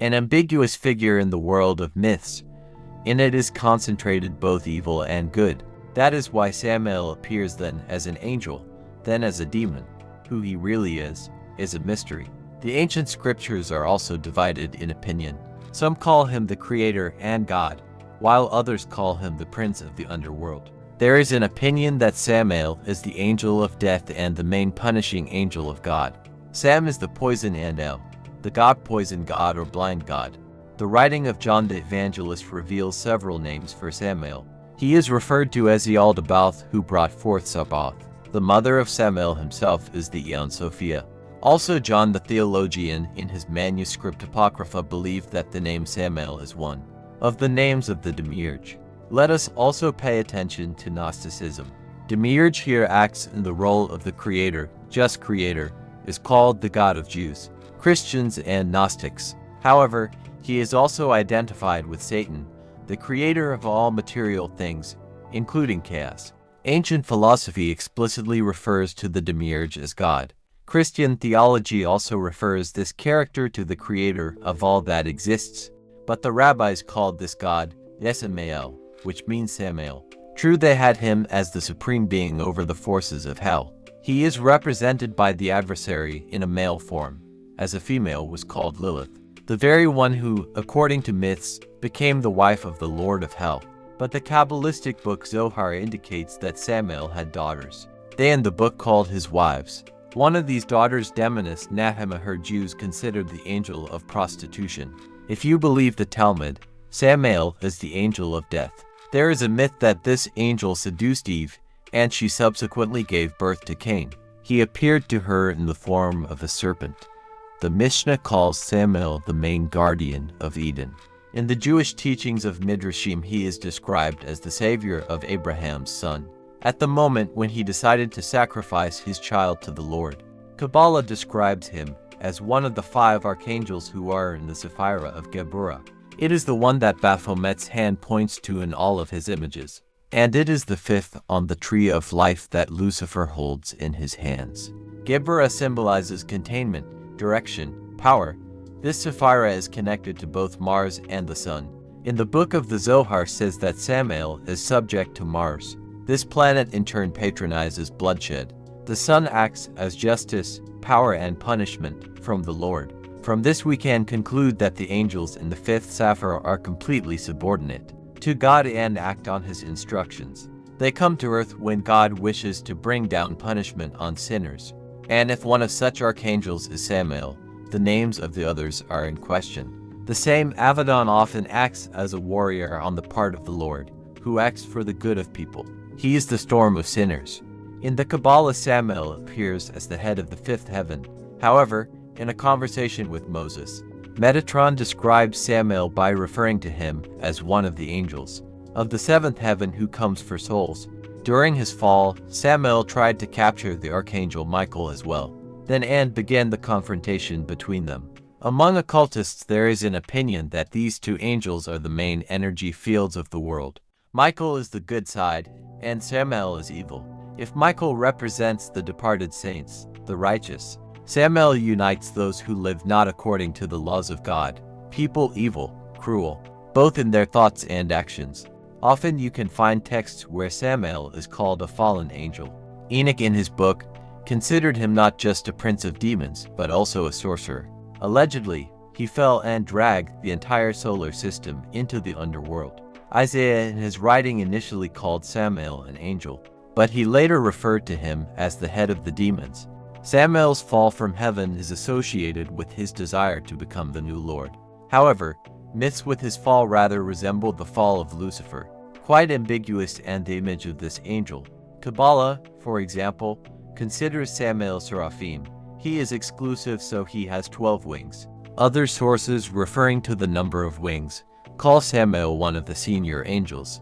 an ambiguous figure in the world of myths. In it is concentrated both evil and good. That is why Samael appears then as an angel, then as a demon. Who he really is a mystery. The ancient scriptures are also divided in opinion. Some call him the creator and God, while others call him the prince of the underworld. There is an opinion that Samael is the angel of death and the main punishing angel of God. Sam is the poison and El, the god-poison god or blind god. The writing of John the Evangelist reveals several names for Samael. He is referred to as Ialdabaoth, who brought forth Sabaoth. The mother of Samael himself is the Aeon Sophia. Also, John the theologian in his manuscript Apocrypha believed that the name Samael is one of the names of the Demiurge. Let us also pay attention to Gnosticism. Demiurge here acts in the role of the creator, just creator, is called the God of Jews, Christians, and Gnostics. However, he is also identified with Satan, the creator of all material things, including chaos. Ancient philosophy explicitly refers to the Demiurge as God. Christian theology also refers this character to the creator of all that exists, but the rabbis called this God Samael, which means Samael. True, they had him as the supreme being over the forces of hell. He is represented by the adversary in a male form, as a female was called Lilith, the very one who, according to myths, became the wife of the Lord of Hell. But the Kabbalistic book Zohar indicates that Samael had daughters. They in the book called his wives. One of these daughters, Demoness Nahama, her Jews considered the angel of prostitution. If you believe the Talmud, Samael is the angel of death. There is a myth that this angel seduced Eve, and she subsequently gave birth to Cain. He appeared to her in the form of a serpent. The Mishnah calls Samael the main guardian of Eden. In the Jewish teachings of Midrashim, he is described as the savior of Abraham's son, at the moment when he decided to sacrifice his child to the Lord. Kabbalah describes him as one of the 5 archangels who are in the sefirah of Geburah. It is the one that Baphomet's hand points to in all of his images, and it is the 5th on the tree of life that Lucifer holds in his hands. Geburah symbolizes containment, direction, power. This sefirah is connected to both Mars and the Sun. In the book of the Zohar says that Samael is subject to Mars. This planet in turn patronizes bloodshed. The Sun acts as justice, power, and punishment from the Lord. From this we can conclude that the angels in the 5th sefirah are completely subordinate to God and act on his instructions. They come to earth when God wishes to bring down punishment on sinners. And if one of such archangels is Samael, the names of the others are in question. The same Abaddon often acts as a warrior on the part of the Lord, who acts for the good of people. He is the storm of sinners. In the Kabbalah, Samael appears as the head of the 5th heaven. However, in a conversation with Moses, Metatron describes Samael by referring to him as one of the angels of the 7th heaven who comes for souls. During his fall, Samael tried to capture the archangel Michael as well. Then began the confrontation between them. Among occultists, there is an opinion that these 2 angels are the main energy fields of the world. Michael is the good side, and Samael is evil. If Michael represents the departed saints, the righteous, Samael unites those who live not according to the laws of God, people evil, cruel, both in their thoughts and actions. Often you can find texts where Samael is called a fallen angel. Enoch in his book considered him not just a prince of demons, but also a sorcerer. Allegedly, he fell and dragged the entire solar system into the underworld. Isaiah in his writing initially called Samael an angel, but he later referred to him as the head of the demons. Samael's fall from heaven is associated with his desire to become the new Lord. However, myths with his fall rather resemble the fall of Lucifer, quite ambiguous and the image of this angel. Kabbalah, for example, considers Samael seraphim. He is exclusive, so he has 12 wings. Other sources, referring to the number of wings, call Samael one of the senior angels.